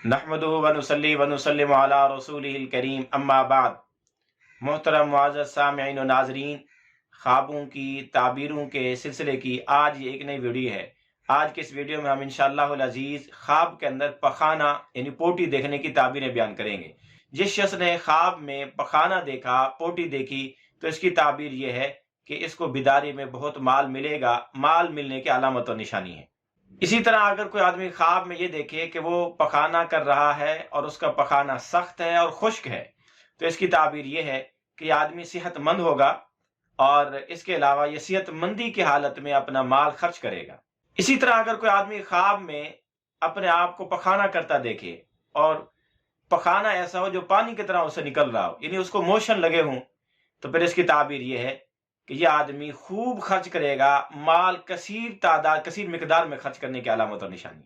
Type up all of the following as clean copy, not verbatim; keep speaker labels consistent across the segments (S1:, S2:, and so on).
S1: نحمدہ ونصلی ونسلم علی رسولہ الکریم اما بعد۔ محترم معزز سامعین و ناظرین، خوابوں کی تعبیروں کے سلسلے کی آج یہ ایک نئی ویڈیو ہے۔ آج کے اس ویڈیو میں ہم انشاءاللہ العزیز خواب کے اندر پخانہ یعنی پوٹی دیکھنے کی تعبیریں بیان کریں گے۔ جس شخص نے خواب میں پخانہ دیکھا، پوٹی دیکھی، تو اس کی تعبیر یہ ہے کہ اس کو بیداری میں بہت مال ملے گا، مال ملنے کی علامت اور نشانی ہے۔ اسی طرح اگر کوئی آدمی خواب میں یہ دیکھے کہ وہ پخانہ کر رہا ہے اور اس کا پخانہ سخت ہے اور خشک ہے، تو اس کی تعبیر یہ ہے کہ یہ آدمی صحت مند ہوگا اور اس کے علاوہ یہ صحت مندی کی حالت میں اپنا مال خرچ کرے گا۔ اسی طرح اگر کوئی آدمی خواب میں اپنے آپ کو پخانہ کرتا دیکھے اور پخانہ ایسا ہو جو پانی کی طرح اسے نکل رہا ہو، یعنی اس کو موشن لگے ہوں، تو پھر اس کی تعبیر یہ ہے کہ یہ آدمی خوب خرچ کرے گا، مال کثیر مقدار میں خرچ کرنے کی علامت اور نشانی۔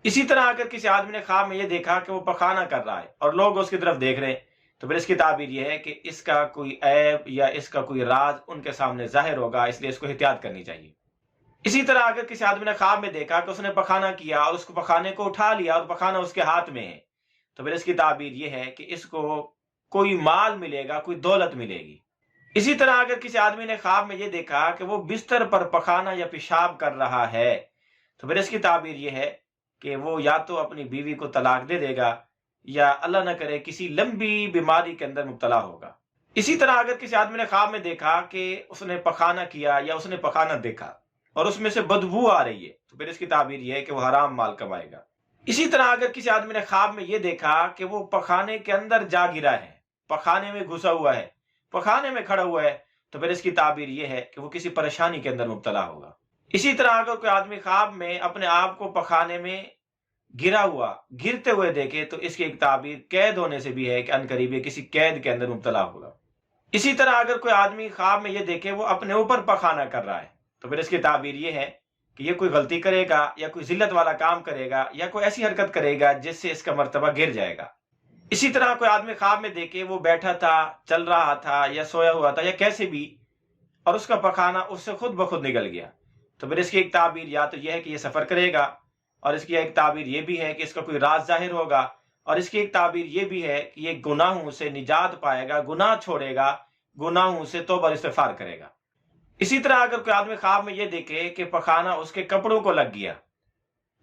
S1: اسی طرح اگر کسی آدمی نے خواب میں یہ دیکھا کہ وہ پخانہ کر رہا ہے اور لوگ اس کی طرف دیکھ رہے ہیں، تو پھر اس کی تعبیر یہ ہے کہ اس کا کوئی عیب یا اس کا کوئی راز ان کے سامنے ظاہر ہوگا، اس لیے اس کو احتیاط کرنی چاہیے۔ اسی طرح اگر کسی آدمی نے خواب میں دیکھا کہ اس نے پخانہ کیا اور اس کو پخانے کو اٹھا لیا اور پخانہ اس کے ہاتھ میں ہے، تو پھر اس کی تعبیر یہ ہے کہ اس کو کوئی مال ملے گا، کوئی دولت ملے گی۔ اسی طرح اگر کسی آدمی نے خواب میں یہ دیکھا کہ وہ بستر پر پخانہ یا پیشاب کر رہا ہے، تو پھر اس کی تعبیر یہ ہے کہ وہ یا تو اپنی بیوی کو طلاق دے دے گا یا اللہ نہ کرے کسی لمبی بیماری کے اندر مبتلا ہوگا۔ اسی طرح اگر کسی آدمی نے خواب میں دیکھا کہ اس نے پخانہ کیا یا اس نے پخانہ دیکھا اور اس میں سے بدبو آ رہی ہے، تو پھر اس کی تعبیر یہ ہے کہ وہ حرام مال کمائے گا۔ اسی طرح اگر کسی آدمی نے خواب میں یہ دیکھا کہ وہ پخانے کے اندر جا گرا ہے، پخانے میں گھسا ہوا ہے، پخانے میں کھڑا ہوا ہے، تو پھر اس کی تعبیر یہ ہے کہ وہ کسی پریشانی کے اندر مبتلا ہوگا۔ اسی طرح اگر کوئی آدمی خواب میں اپنے آپ کو پخانے میں گرتے ہوئے دیکھے، تو اس کی ایک تعبیر قید ہونے سے بھی ہے کہ عنقریب یہ کسی قید کے اندر مبتلا ہوگا۔ اسی طرح اگر کوئی آدمی خواب میں یہ دیکھے وہ اپنے اوپر پخانہ کر رہا ہے، تو پھر اس کی تعبیر یہ ہے کہ یہ کوئی غلطی کرے گا یا کوئی ذلت والا کام کرے گا یا کوئی ایسی حرکت کرے گا جس سے اس کا مرتبہ گر جائے گا۔ اسی طرح کوئی آدمی خواب میں دیکھے وہ بیٹھا تھا، چل رہا تھا یا سویا ہوا تھا یا کیسے بھی، اور اس کا پخانہ اس سے خود بخود نکل گیا، تو پھر اس کی ایک تعبیر یا تو یہ ہے کہ یہ سفر کرے گا، اور اس کی ایک تعبیر یہ بھی ہے کہ اس کا کوئی راز ظاہر ہوگا، اور اس کی ایک تعبیر یہ بھی ہے کہ یہ گناہوں سے نجات پائے گا، گناہ چھوڑے گا، گناہوں سے توبہ اور استغفار کرے گا۔ اسی طرح اگر کوئی آدمی خواب میں یہ دیکھے کہ پخانہ اس کے کپڑوں کو لگ گیا،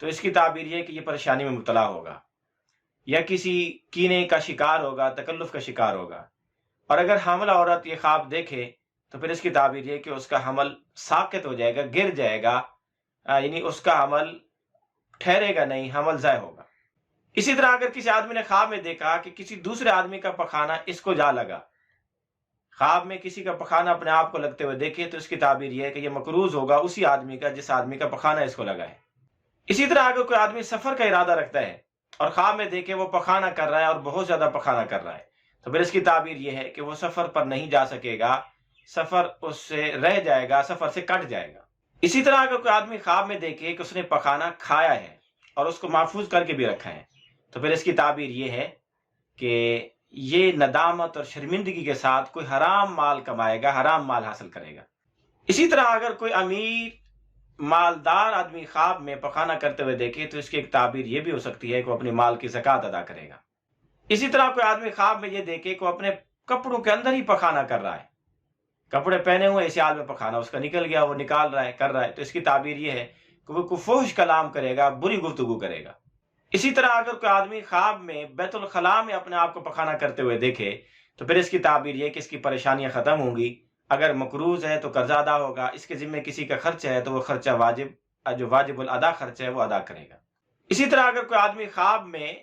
S1: تو اس کی تعبیر یہ ہے کہ یہ پریشانی میں مبتلا ہوگا یا کسی کینے کا شکار ہوگا، تکلف کا شکار ہوگا۔ اور اگر حاملہ عورت یہ خواب دیکھے، تو پھر اس کی تعبیر یہ کہ اس کا حمل ساقط ہو جائے گا، گر جائے گا، یعنی اس کا حمل ٹھہرے گا نہیں، حمل ضائع ہوگا۔ اسی طرح اگر کسی آدمی نے خواب میں دیکھا کہ کسی دوسرے آدمی کا پخانہ اس کو جا لگا، خواب میں کسی کا پخانہ اپنے آپ کو لگتے ہوئے دیکھے، تو اس کی تعبیر یہ ہے کہ یہ مقروض ہوگا اسی آدمی کا جس آدمی کا پخانہ اس کو لگا ہے۔ اسی طرح اگر کوئی آدمی سفر کا ارادہ رکھتا ہے اور خواب میں دیکھے وہ پخانہ کر رہا ہے اور بہت زیادہ پخانہ کر رہا ہے، تو پھر اس کی تعبیر یہ ہے کہ وہ سفر پر نہیں جا سکے گا، سفر اس سے رہ جائے گا، سفر سے کٹ جائے گا۔ اسی طرح اگر کوئی آدمی خواب میں دیکھے کہ اس نے پخانہ کھایا ہے اور اس کو محفوظ کر کے بھی رکھا ہے، تو پھر اس کی تعبیر یہ ہے کہ یہ ندامت اور شرمندگی کے ساتھ کوئی حرام مال کمائے گا، حرام مال حاصل کرے گا۔ اسی طرح اگر کوئی امیر مالدار آدمی خواب میں پخانہ کرتے ہوئے دیکھے، تو اس کی ایک تعبیر یہ بھی ہو سکتی ہے کہ وہ اپنے مال کی زکوٰۃ ادا کرے گا۔ اسی طرح کوئی آدمی خواب میں یہ دیکھے کہ وہ اپنے کپڑوں کے اندر ہی پخانہ کر رہا ہے، کپڑے پہنے ہوئے اسی حال میں پخانہ اس کا نکل گیا، وہ نکال رہا ہے، کر رہا ہے، تو اس کی تعبیر یہ ہے کہ وہ کوئی فحش کلام کرے گا، بری گفتگو کرے گا۔ اسی طرح اگر کوئی آدمی خواب میں بیت الخلاء میں اپنے آپ کو پخانہ کرتے ہوئے دیکھے، تو پھر اس کی تعبیر یہ کہ اس کی پریشانیاں ختم ہوں گی، اگر مقروض ہے تو قرضہ ادا ہوگا، اس کے ذمے کسی کا خرچ ہے تو وہ خرچہ جو واجب الادا خرچہ ہے وہ ادا کرے گا۔ اسی طرح اگر کوئی آدمی خواب میں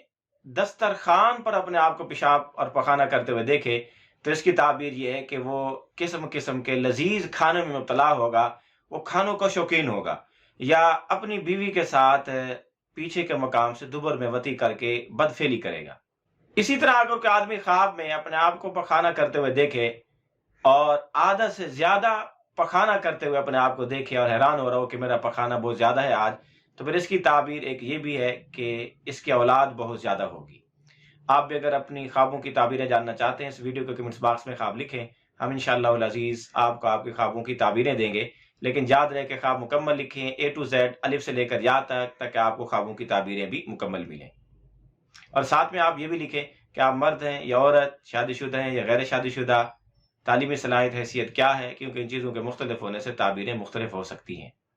S1: دسترخوان پر اپنے آپ کو پیشاب اور پخانہ کرتے ہوئے دیکھے، تو اس کی تعبیر یہ ہے کہ وہ قسم قسم کے لذیذ کھانوں میں مبتلا ہوگا، وہ کھانوں کا شوقین ہوگا، یا اپنی بیوی کے ساتھ پیچھے کے مقام سے دبر میں وطی کر کے بدفعلی کرے گا۔ اسی طرح اگر کوئی آدمی خواب میں اپنے آپ کو پخانہ کرتے ہوئے دیکھے اور عادت سے زیادہ پخانہ کرتے ہوئے اپنے آپ کو دیکھے اور حیران ہو رہا ہو کہ میرا پخانہ بہت زیادہ ہے آج، تو پھر اس کی تعبیر ایک یہ بھی ہے کہ اس کی اولاد بہت زیادہ ہوگی۔ آپ بھی اگر اپنی خوابوں کی تعبیریں جاننا چاہتے ہیں، اس ویڈیو کے کمنٹس باکس میں خواب لکھیں، ہم انشاءاللہ العزیز آپ کو آپ کی خوابوں کی تعبیریں دیں گے، لیکن یاد رہے کہ خواب مکمل لکھیں، A to Z، الف سے لے کر یا تک، تاکہ آپ کو خوابوں کی تعبیریں بھی مکمل ملیں۔ اور ساتھ میں آپ یہ بھی لکھیں کہ آپ مرد ہیں یا عورت، شادی شدہ ہیں یا غیر شادی شدہ، تعلیمی صلاحیت حیثیت کیا ہے، کیونکہ ان چیزوں کے مختلف ہونے سے تعبیریں مختلف ہو سکتی ہیں۔